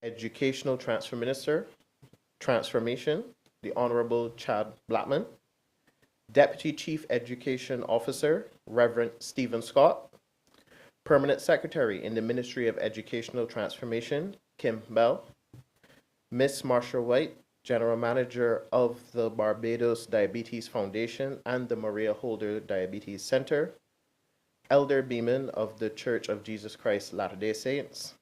Educational Transformation, the Honorable Chad Blackman, Deputy Chief Education Officer, Reverend Stephen Scott, Permanent Secretary in the Ministry of Educational Transformation, Kim Bell, Miss Marsha White, General Manager of the Barbados Diabetes Foundation and the Maria Holder Diabetes Center, Elder Beeman of the Church of Jesus Christ Latter-day Saints,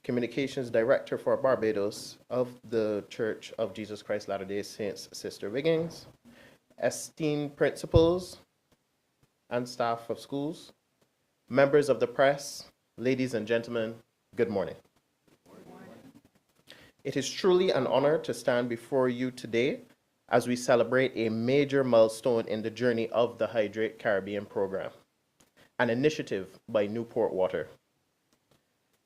Communications Director for Barbados of the Church of Jesus Christ Latter-day Saints, Sister Wiggins, esteemed principals and staff of schools, members of the press, ladies and gentlemen, good morning. It is truly an honor to stand before you today as we celebrate a major milestone in the journey of the Hydrate Caribbean program, an initiative by Newport Water.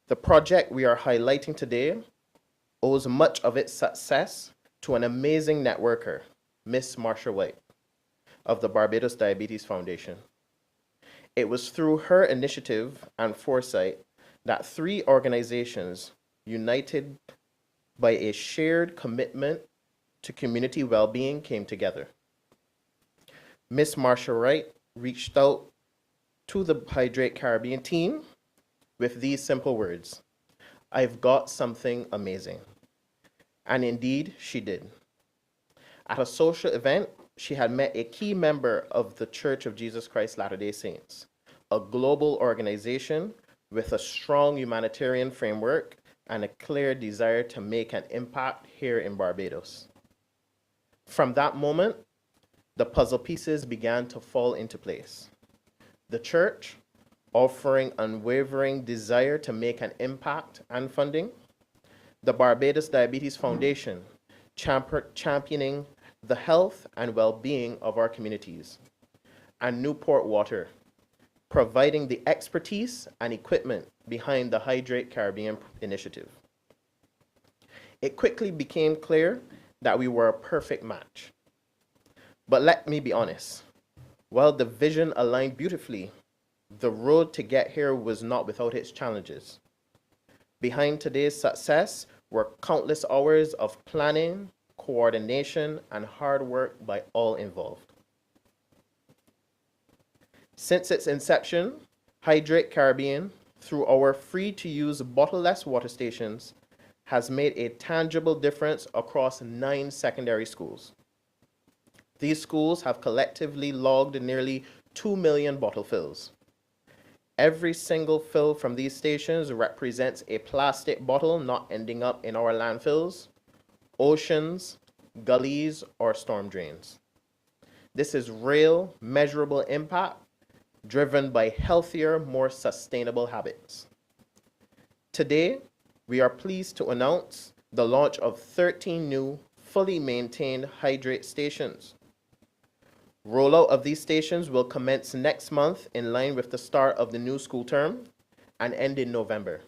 The project we are highlighting today owes much of its success to an amazing networker, Miss Marsha White of the Barbados Diabetes Foundation. It was through her initiative and foresight that three organizations united by a shared commitment to community well-being came together. Miss Marsha Wright reached out to the Hydrate Caribbean team with these simple words: "I've got something amazing." And indeed, she did. At a social event, she had met a key member of the Church of Jesus Christ Latter-day Saints, a global organization with a strong humanitarian framework and a clear desire to make an impact here in Barbados. From that moment, the puzzle pieces began to fall into place. The church, offering unwavering desire to make an impact and funding, the Barbados Diabetes Foundation, championing the health and well-being of our communities, and Newport Water, providing the expertise and equipment behind the Hydrate Caribbean initiative. It quickly became clear that we were a perfect match. But let me be honest, while the vision aligned beautifully, the road to get here was not without its challenges. Behind today's success were countless hours of planning, coordination, and hard work by all involved. Since its inception, Hydrate Caribbean, through our free-to-use bottle-less water stations, has made a tangible difference across 9 secondary schools. These schools have collectively logged nearly 2 million bottle fills. Every single fill from these stations represents a plastic bottle not ending up in our landfills, oceans, gullies, or storm drains. This is real, measurable impact driven by healthier, more sustainable habits. Today, we are pleased to announce the launch of 13 new, fully maintained Hydrate stations. Rollout of these stations will commence next month in line with the start of the new school term and end in November.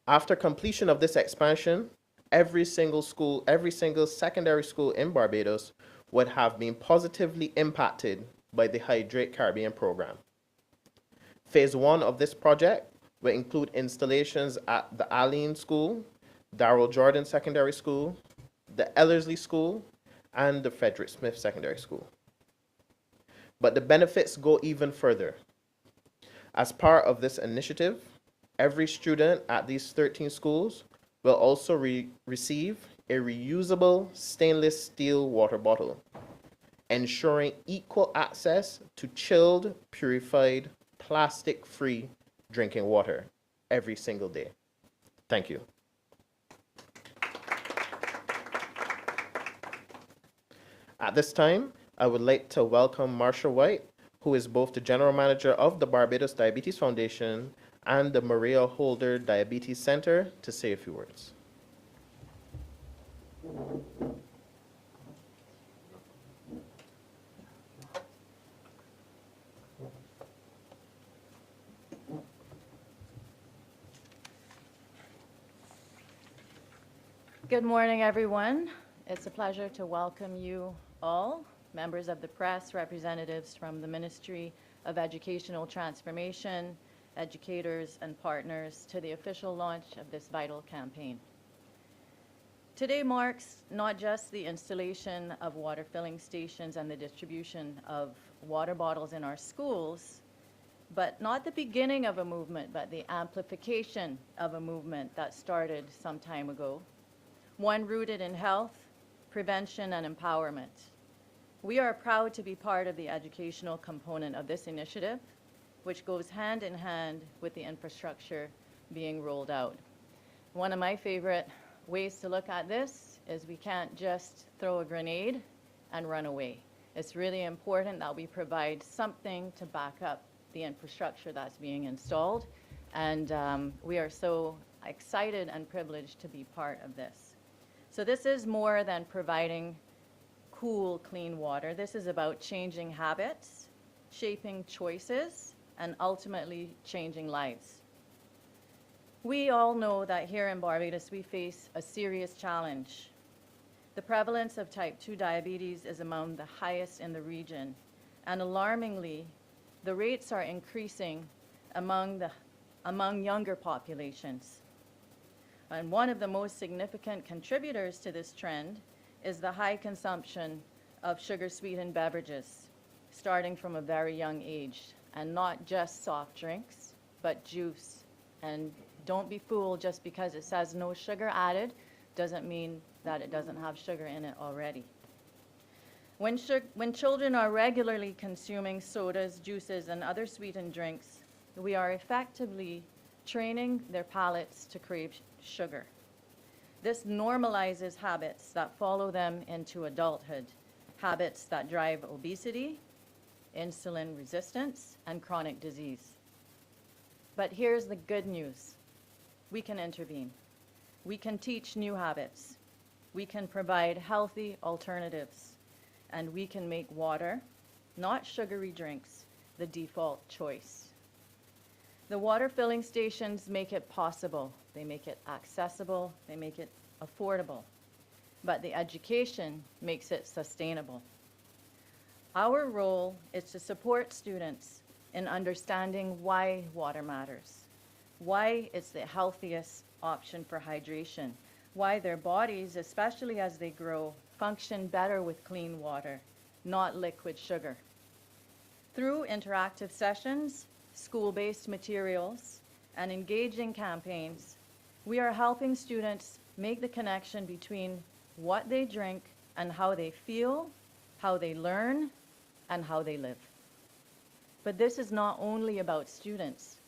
After completion of this expansion, every single secondary school in Barbados would have been positively impacted by the Hydrate Caribbean program. Phase 1 of this project will include installations at the Alene School, Darrell Jordan Secondary School, the Ellerslie School, and the Frederick Smith Secondary School. But the benefits go even further. As part of this initiative, every student at these 13 schools will also receive a reusable stainless steel water bottle, ensuring equal access to chilled, purified, plastic-free drinking water every single day. Thank you. At this time, I would like to welcome Marsha White, who is both the General Manager of the Barbados Diabetes Foundation and the Maria Holder Diabetes Center, to say a few words. Good morning, everyone. It's a pleasure to welcome you all, members of the press, representatives from the Ministry of Educational Transformation, educators, and partners to the official launch of this vital campaign. Today marks not just the installation of water filling stations and the distribution of water bottles in our schools, but not the beginning of a movement, but the amplification of a movement that started some time ago, one rooted in health, prevention, and empowerment. We are proud to be part of the educational component of this initiative, which goes hand in hand with the infrastructure being rolled out. One of my favorite ways to look at this is we can't just throw a grenade and run away. It's really important that we provide something to back up the infrastructure that's being installed, and we are so excited and privileged to be part of this. So this is more than providing cool, clean water. This is about changing habits, shaping choices, and ultimately changing lives. We all know that here in Barbados we face a serious challenge. The prevalence of type 2 diabetes is among the highest in the region, and alarmingly, the rates are increasing among younger populations. And one of the most significant contributors to this trend is the high consumption of sugar-sweetened beverages, starting from a very young age, and not just soft drinks, but juice. And don't be fooled, just because it says no sugar added doesn't mean that it doesn't have sugar in it already. When children are regularly consuming sodas, juices, and other sweetened drinks, we are effectively training their palates to crave sugar. This normalizes habits that follow them into adulthood, habits that drive obesity, insulin resistance, and chronic disease. But here's the good news. We can intervene. We can teach new habits. We can provide healthy alternatives. And we can make water, not sugary drinks, the default choice. The water filling stations make it possible. They make it accessible. They make it affordable. But the education makes it sustainable. Our role is to support students in understanding why water matters, why it's the healthiest option for hydration, why their bodies, especially as they grow, function better with clean water, not liquid sugar. Through interactive sessions, school-based materials, and engaging campaigns, we are helping students make the connection between what they drink and how they feel, how they learn, and how they live. But this is not only about students.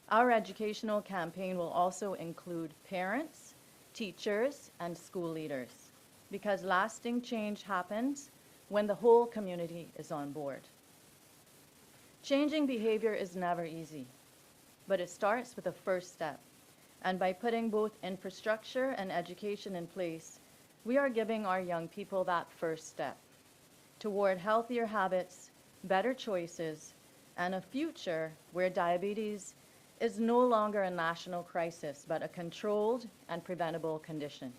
Our educational campaign will also include parents, teachers, and school leaders, because lasting change happens when the whole community is on board. Changing behavior is never easy, but it starts with a first step. And by putting both infrastructure and education in place, we are giving our young people that first step toward healthier habits, better choices, and a future where diabetes is no longer a national crisis, but a controlled and preventable condition.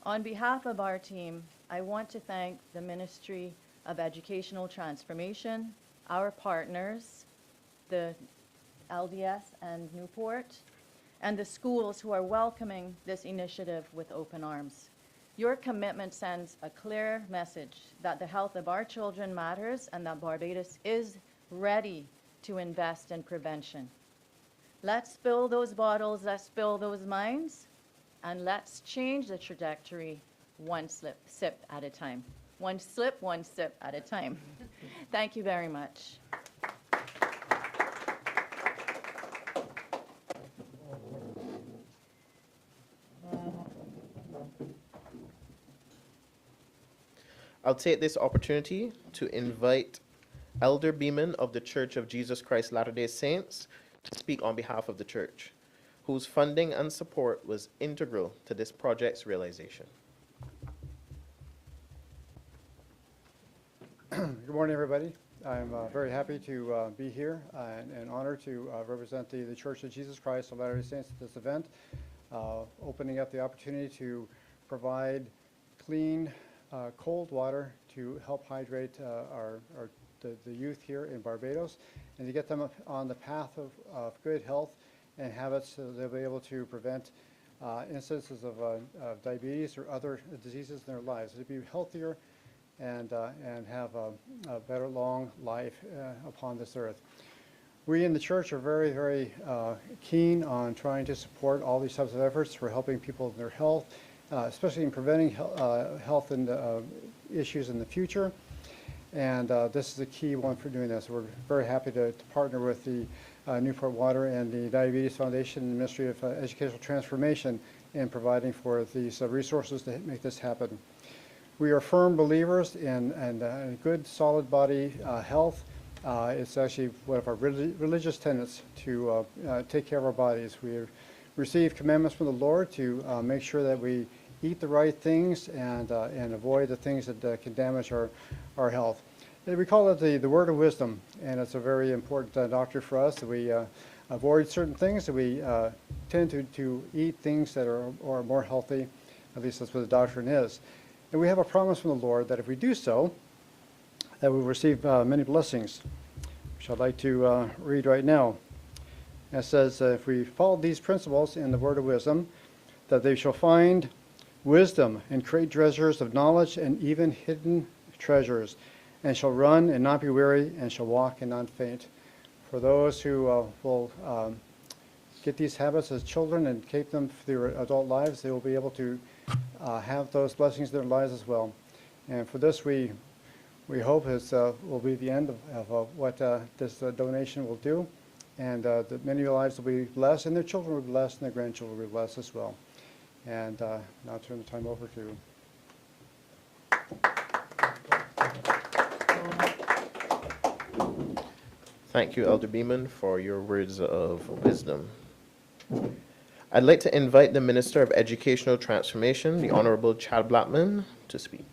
On behalf of our team, I want to thank the Ministry of Educational Transformation, our partners, the LDS and Newport, and the schools who are welcoming this initiative with open arms. Your commitment sends a clear message that the health of our children matters and that Barbados is ready to invest in prevention. Let's fill those bottles, let's fill those minds, and let's change the trajectory one sip at a time. One slip, one sip at a time. Thank you very much. I'll take this opportunity to invite Elder Beeman of the Church of Jesus Christ Latter-day Saints to speak on behalf of the church, whose funding and support was integral to this project's realization. Good morning, everybody. I'm very happy to be here and honored to represent the Church of Jesus Christ of Latter-day Saints at this event, opening up the opportunity to provide clean, cold water to help hydrate our the youth here in Barbados, and to get them on the path of good health and habits so they'll be able to prevent incidences of diabetes or other diseases in their lives. To be healthier and have a better long life upon this earth. We in the church are very, very keen on trying to support all these types of efforts for helping people in their health, especially in preventing health and issues in the future. And this is a key one for doing this. We're very happy to partner with the Newport Water and the Diabetes Foundation and the Ministry of Educational Transformation in providing for these resources to make this happen. We are firm believers in good, solid body health. It's actually one of our religious tenets to take care of our bodies. We receive commandments from the Lord to make sure that we eat the right things and avoid the things that can damage our health. And we call it the word of wisdom, and it's a very important doctrine for us that we avoid certain things, that we tend to eat things that are more healthy. At least that's what the doctrine is. And we have a promise from the Lord that if we do so, that we will receive many blessings, which I'd like to read right now. It says, if we follow these principles in the word of wisdom, that they shall find wisdom and create treasures of knowledge and even hidden treasures, and shall run and not be weary, and shall walk and not faint. For those who will get these habits as children and keep them through their adult lives, they will be able to have those blessings in their lives as well. And for this, we hope will be the end of what this donation will do, and that many lives will be blessed, and their children will be blessed, and their grandchildren will be blessed as well. And now I'll turn the time over to. Thank you, Elder Beeman, for your words of wisdom. I'd like to invite the Minister of Educational Transformation, the Honorable Chad Blackman, to speak.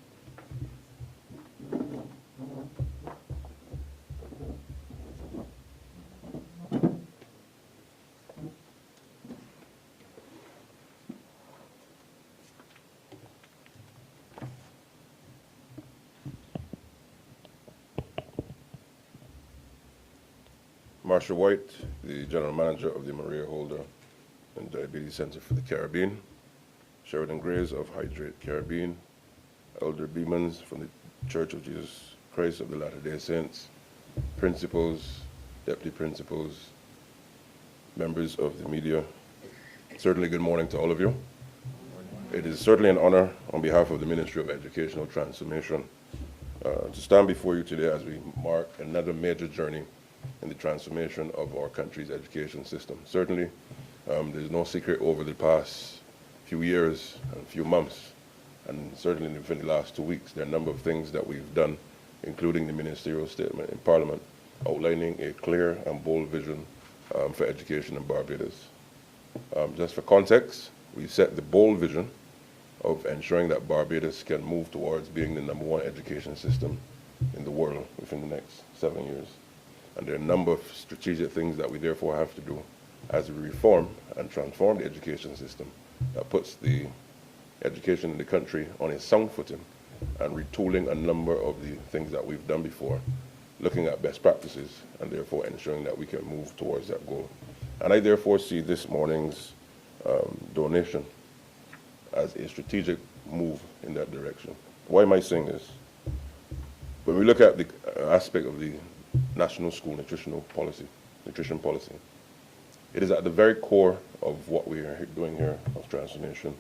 Marshall White, the General Manager of the Maria Holder and Diabetes Center for the Caribbean, Sheridan Grays of Hydrate Caribbean, Elder Beemans from the Church of Jesus Christ of the Latter-day Saints, principals, deputy principals, members of the media. Certainly good morning to all of you. It is certainly an honor on behalf of the Ministry of Educational Transformation to stand before you today as we mark another major journey in the transformation of our country's education system. Certainly, there's no secret over the past few years and few months, and certainly within the last 2 weeks, there are a number of things that we've done, including the ministerial statement in Parliament, outlining a clear and bold vision for education in Barbados. Just for context, we set the bold vision of ensuring that Barbados can move towards being the #1 education system in the world within the next 7 years. And there are a number of strategic things that we therefore have to do as we reform and transform the education system that puts the education in the country on a sound footing, and retooling a number of the things that we've done before, looking at best practices, and therefore ensuring that we can move towards that goal. And I therefore see this morning's donation as a strategic move in that direction. Why am I saying this? When we look at the aspect of the National School Nutrition Policy, it is at the very core of what we are doing here of transformation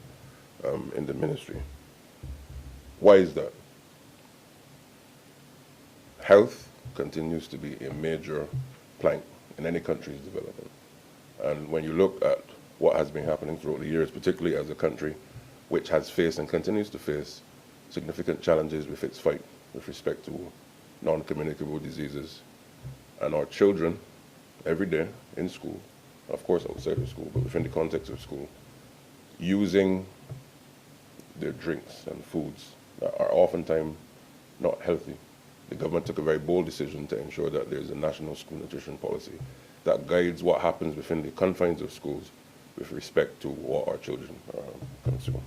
in the ministry. Why is that? Health continues to be a major plank in any country's development. And when you look at what has been happening throughout the years, particularly as a country which has faced and continues to face significant challenges with its fight with respect to non-communicable diseases, and our children every day in school, of course outside of school, but within the context of school, using their drinks and foods that are oftentimes not healthy. The government took a very bold decision to ensure that there's a national school nutrition policy that guides what happens within the confines of schools with respect to what our children consume.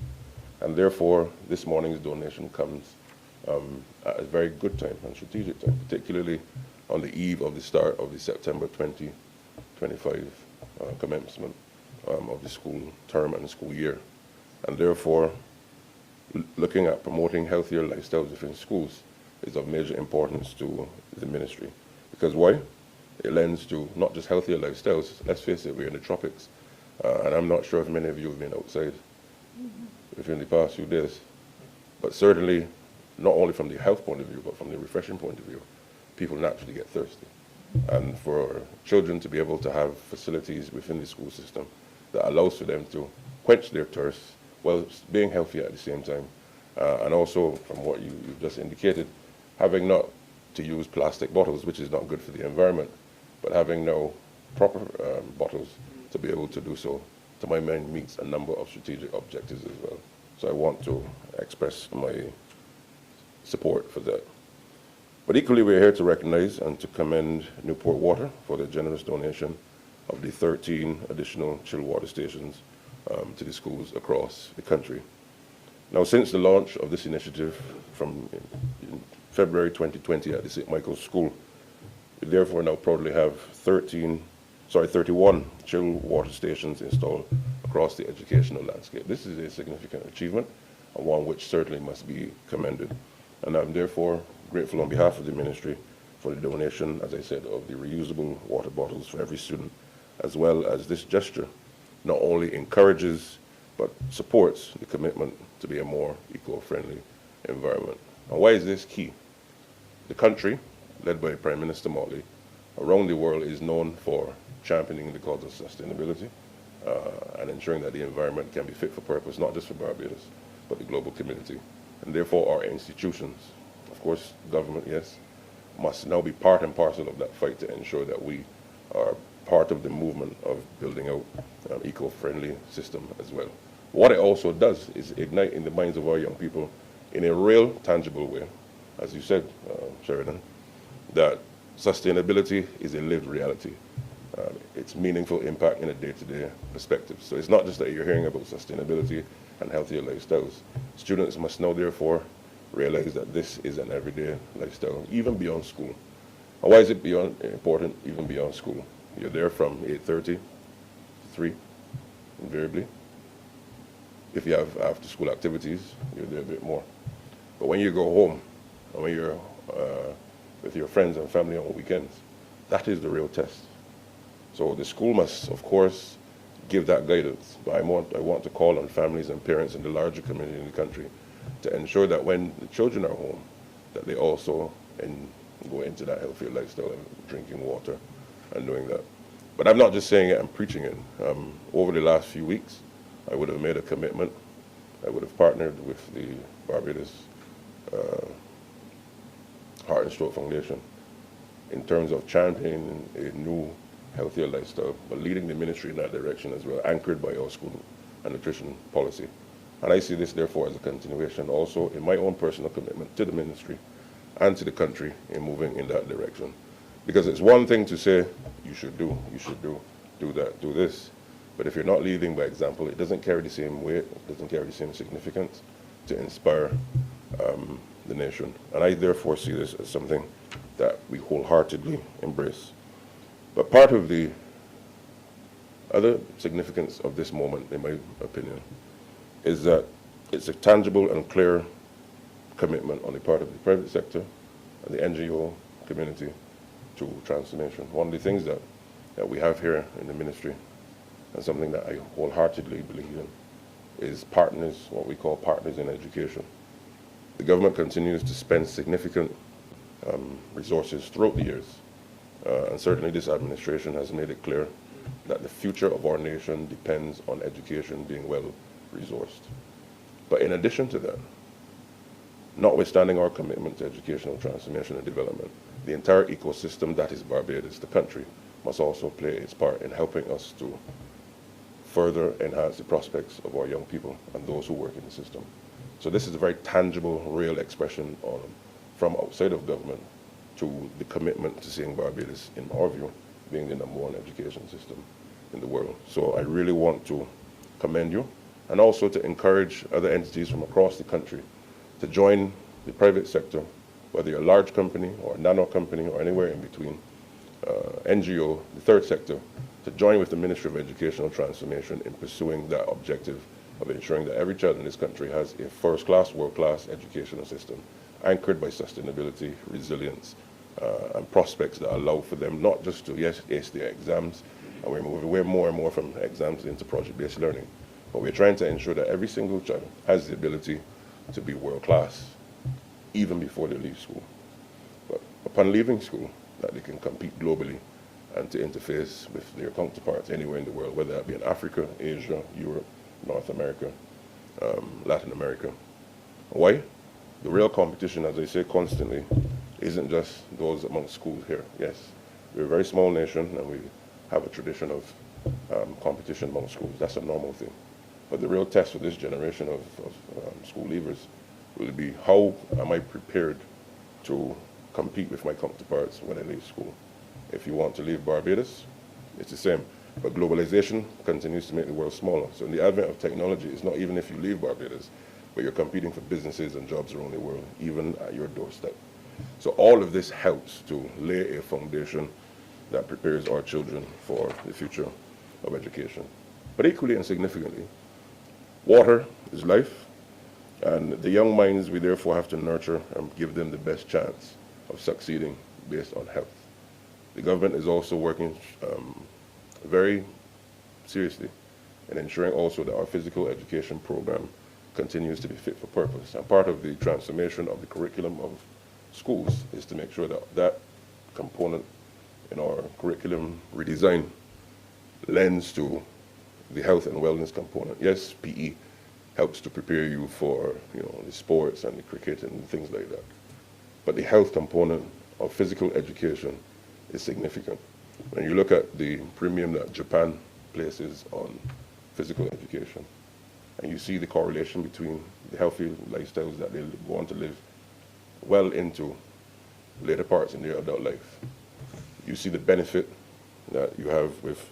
And therefore, this morning's donation comes at a very good time and strategic time, particularly on the eve of the start of the September 2025 commencement of the school term and school year. And therefore, looking at promoting healthier lifestyles within schools is of major importance to the ministry. Because why? It lends to not just healthier lifestyles. Let's face it, we're in the tropics. And I'm not sure if many of you have been outside within the past few days. But certainly, not only from the health point of view, but from the refreshing point of view, people naturally get thirsty. And for children to be able to have facilities within the school system that allows for them to quench their thirst while being healthy at the same time. And also, from what you've just indicated, having not to use plastic bottles, which is not good for the environment, but having now proper bottles to be able to do so, to my mind, meets a number of strategic objectives as well. So I want to express my support for that. But equally, we're here to recognize and to commend Newport Water for their generous donation of the 13 additional chilled water stations to the schools across the country. Now, since the launch of this initiative from in February 2020 at the St. Michael's School, we therefore now proudly have 31 chilled water stations installed across the educational landscape. This is a significant achievement, and one which certainly must be commended. And I'm therefore grateful on behalf of the ministry for the donation, as I said, of the reusable water bottles for every student, as well as this gesture not only encourages but supports the commitment to be a more eco-friendly environment. And why is this key? The country, led by Prime Minister Motley, around the world is known for championing the cause of sustainability and ensuring that the environment can be fit for purpose, not just for Barbados, but the global community. And therefore our institutions, of course, government, yes, must now be part and parcel of that fight to ensure that we are part of the movement of building out an eco-friendly system as well. What it also does is ignite in the minds of our young people in a real, tangible way, as you said, Sheridan, that sustainability is a lived reality. It's meaningful impact in a day-to-day perspective. So it's not just that you're hearing about sustainability and healthier lifestyles. Students must now therefore realize that this is an everyday lifestyle, even beyond school. And why is it important even beyond school? You're there from 8:30 to 3, invariably. If you have after-school activities, you're there a bit more. But when you go home, and when you're with your friends and family on weekends, that is the real test. So the school must, of course, give that guidance. But I want to call on families and parents in the larger community in the country to ensure that when the children are home, that they also go into that healthier lifestyle of drinking water and doing that. But I'm not just saying it, I'm preaching it. Over the last few weeks, I would have made a commitment. I would have partnered with the Barbados Heart and Stroke Foundation in terms of championing a new, healthier lifestyle, but leading the ministry in that direction as well, anchored by our school and nutrition policy. And I see this, therefore, as a continuation also in my own personal commitment to the ministry and to the country in moving in that direction. Because it's one thing to say, you should do that, do this. But if you're not leading by example, it doesn't carry the same weight, it doesn't carry the same significance to inspire the nation. And I therefore see this as something that we wholeheartedly embrace. But part of the other significance of this moment, in my opinion, is that it's a tangible and clear commitment on the part of the private sector and the NGO community to transformation. One of the things that we have here in the ministry, and something that I wholeheartedly believe in, is partners, what we call partners in education. The government continues to spend significant resources throughout the years, and certainly this administration has made it clear that the future of our nation depends on education being well resourced. But in addition to that, notwithstanding our commitment to educational transformation and development, the entire ecosystem that is Barbados, the country, must also play its part in helping us to further enhance the prospects of our young people and those who work in the system. So this is a very tangible, real expression from outside of government to the commitment to seeing Barbados, in our view, being the #1 education system in the world. So I really want to commend you, and also to encourage other entities from across the country to join the private sector, whether you're a large company or a nano company or anywhere in between, NGO, the third sector, to join with the Ministry of Educational Transformation in pursuing that objective of ensuring that every child in this country has a first-class, world-class educational system anchored by sustainability, resilience, and prospects that allow for them not just to, yes, ace their exams, and we're moving way more and more from exams into project-based learning, but we're trying to ensure that every single child has the ability to be world-class even before they leave school. But upon leaving school, that they can compete globally and to interface with their counterparts anywhere in the world, whether that be in Africa, Asia, Europe, North America, Latin America. Why? The real competition, as I say constantly, isn't just those amongst schools here. Yes, we're a very small nation and we have a tradition of competition among schools. That's a normal thing. But the real test for this generation of school leavers will be, how am I prepared to compete with my counterparts when I leave school? If you want to leave Barbados, it's the same. But globalization continues to make the world smaller. So in the advent of technology, it's not even if you leave Barbados, but you're competing for businesses and jobs around the world, even at your doorstep. So all of this helps to lay a foundation that prepares our children for the future of education. But equally and significantly, water is life, and the young minds we therefore have to nurture and give them the best chance of succeeding based on health. The government is also working very seriously in ensuring also that our physical education program continues to be fit for purpose. And part of the transformation of the curriculum of schools is to make sure that that component in our curriculum redesign lends to the health and wellness component. Yes, PE helps to prepare you for the sports and the cricket and things like that. But the health component of physical education is significant. When you look at the premium that Japan places on physical education, and you see the correlation between the healthy lifestyles that they go on to live well into later parts in their adult life, you see the benefit that you have with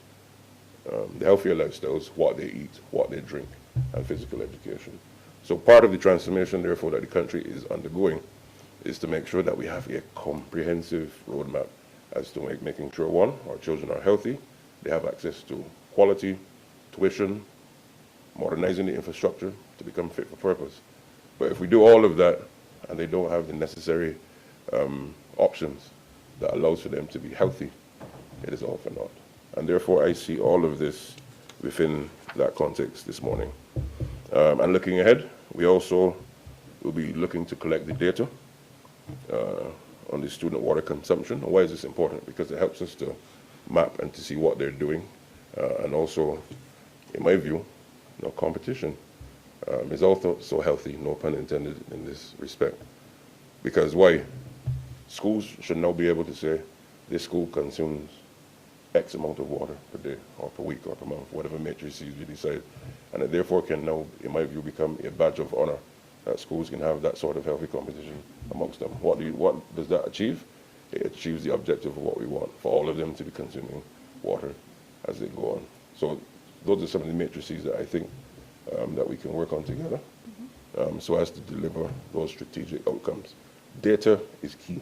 the healthier lifestyles, what they eat, what they drink, and physical education. So part of the transformation, therefore, that the country is undergoing is to make sure that we have a comprehensive roadmap as to making sure, one, our children are healthy, they have access to quality tuition, modernizing the infrastructure to become fit for purpose. But if we do all of that and they don't have the necessary options that allows for them to be healthy, it is all for naught. And therefore, I see all of this within that context this morning. And looking ahead, we also will be looking to collect the data on the student water consumption. Why is this important? Because it helps us to map and to see what they're doing. And also, in my view, competition is also so healthy, no pun intended in this respect. Because why? Schools should now be able to say, this school consumes X amount of water per day or per week or per month, whatever matrices we decide. And it therefore can now, in my view, become a badge of honor that schools can have that sort of healthy competition amongst them. What does that achieve? It achieves the objective of what we want, for all of them to be consuming water as they go on. So those are some of the matrices that I think that we can work on together so as to deliver those strategic outcomes. Data is key.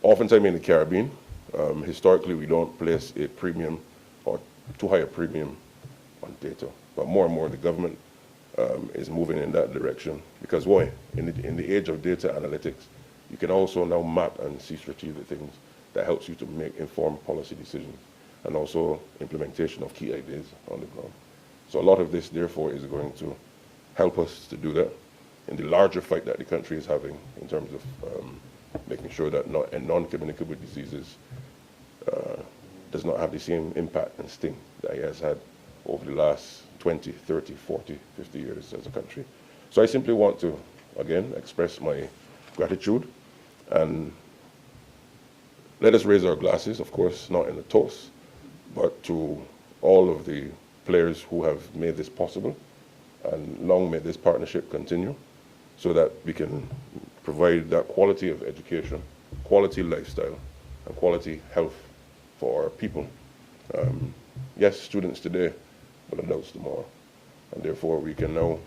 Oftentimes in the Caribbean, historically we don't place a premium or too high a premium on data. But more and more the government is moving in that direction. Because why? In the age of data analytics, you can also now map and see strategic things that helps you to make informed policy decisions and also implementation of key ideas on the ground. So a lot of this, therefore, is going to help us to do that in the larger fight that the country is having in terms of making sure that non-communicable diseases does not have the same impact and sting that it has had over the last 20, 30, 40, 50 years as a country. So I simply want to, again, express my gratitude and let us raise our glasses, of course, not in a toast, but to all of the players who have made this possible, and long may this partnership continue so that we can provide that quality of education, quality lifestyle, and quality health for our people. Yes, students today, but adults tomorrow. And therefore, we can now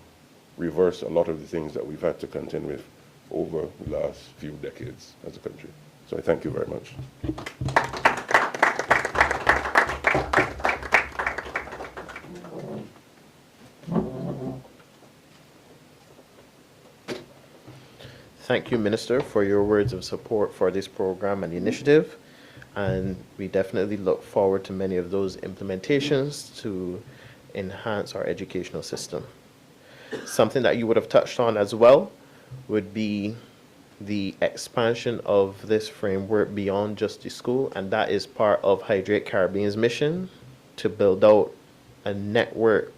reverse a lot of the things that we've had to contend with over the last few decades as a country. So I thank you very much. Thank you, Minister, for your words of support for this program and the initiative. And we definitely look forward to many of those implementations to enhance our educational system. Something that you would have touched on as well would be the expansion of this framework beyond just the school, and that is part of Hydrate Caribbean's mission to build out a network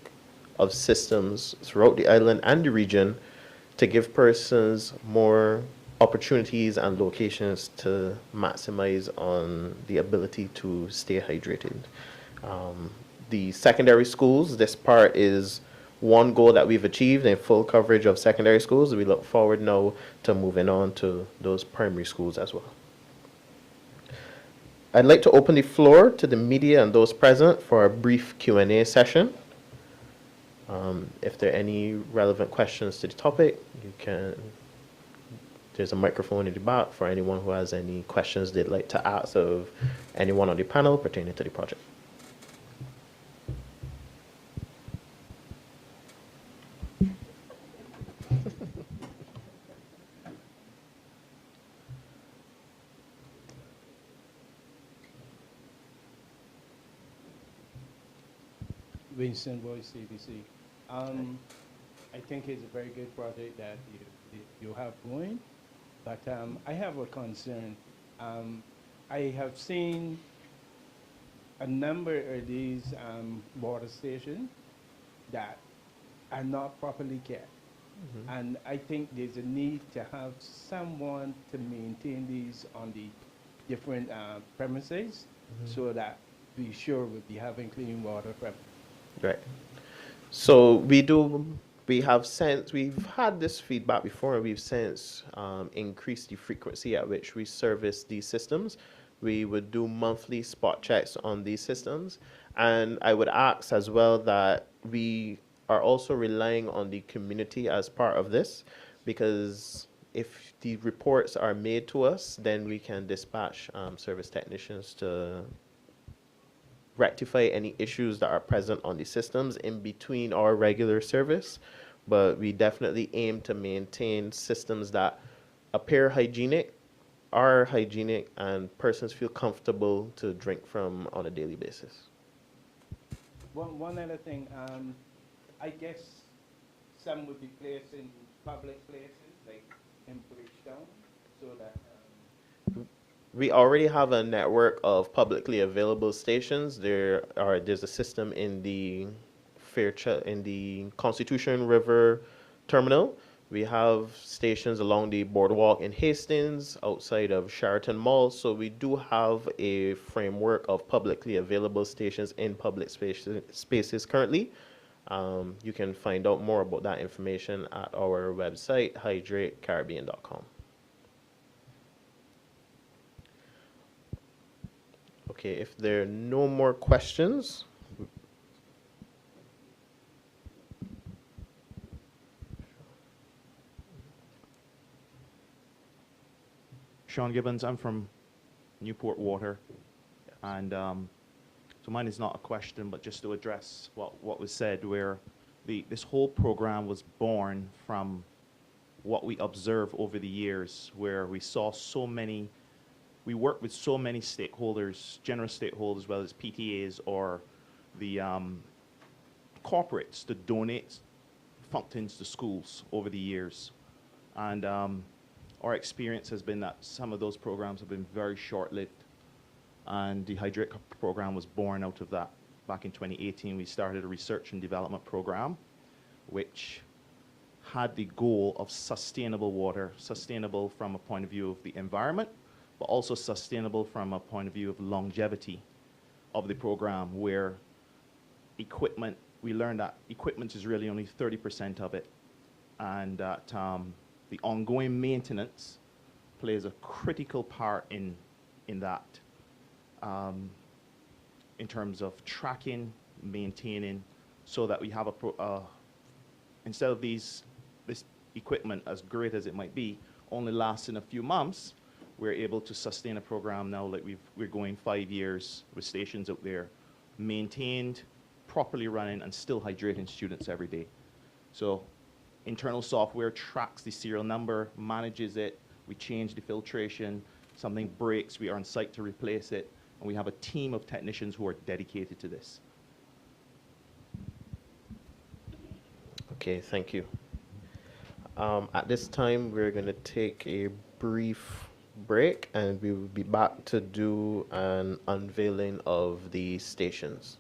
of systems throughout the island and the region to give persons more opportunities and locations to maximize on the ability to stay hydrated. The secondary schools, this part is one goal that we've achieved in full coverage of secondary schools. We look forward now to moving on to those primary schools as well. I'd like to open the floor to the media and those present for a brief Q&A session. If there are any relevant questions to the topic, there's a microphone in the back for anyone who has any questions they'd like to ask of anyone on the panel pertaining to the project. Vincent Boyce, CBC. I think it's a very good project that you have going, but I have a concern. I have seen a number of these water stations that are not properly kept. And I think there's a need to have someone to maintain these on the different premises so that we sure we'll be having clean water from. Right. So we've had this feedback before, and we've since increased the frequency at which we service these systems. We would do monthly spot checks on these systems. And I would ask as well that we are also relying on the community as part of this, because if the reports are made to us, then we can dispatch service technicians to rectify any issues that are present on the systems in between our regular service. But we definitely aim to maintain systems that appear hygienic, are hygienic, and persons feel comfortable to drink from on a daily basis. One other thing, I guess some would be placed in public places, like in Bridgetown, so that we already have a network of publicly available stations. There's a system in the in the Constitution River terminal. We have stations along the boardwalk in Hastings, outside of Sheraton Mall. So we do have a framework of publicly available stations in public spaces currently. You can find out more about that information at our website, hydratecaribbean.com. Okay, if there are no more questions. Sean Gibbons, I'm from Newport Water. Yes. And so mine is not a question, but just to address what was said, where this whole program was born from what we observed over the years, where we saw we worked with so many stakeholders, generous stakeholders, as well as PTAs or the corporates to donate fountains to schools over the years. And our experience has been that some of those programs have been very short-lived. And the Hydrate program was born out of that. Back in 2018, we started a research and development program, which had the goal of sustainable water, sustainable from a point of view of the environment, but also sustainable from a point of view of longevity of the program, where equipment, we learned that equipment is really only 30% of it, and that the ongoing maintenance plays a critical part in that, in terms of tracking, maintaining, so that we have instead of this equipment, as great as it might be, only lasting a few months, we're able to sustain a program now like we're going 5 years with stations out there, maintained, properly running, and still hydrating students every day. So internal software tracks the serial number, manages it, we change the filtration, something breaks, we are on site to replace it, and we have a team of technicians who are dedicated to this. Okay, thank you. At this time, we're going to take a brief break and we will be back to do an unveiling of the stations.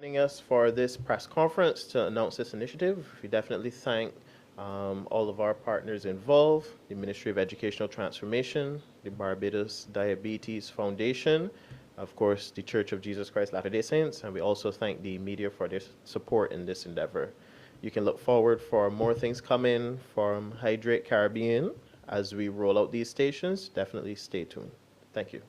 Joining us for this press conference to announce this initiative. We definitely thank all of our partners involved, the Ministry of Educational Transformation, the Barbados Diabetes Foundation, of course, the Church of Jesus Christ Latter-day Saints, and we also thank the media for their support in this endeavor. You can look forward for more things coming from Hydrate Caribbean as we roll out these stations. Definitely stay tuned. Thank you.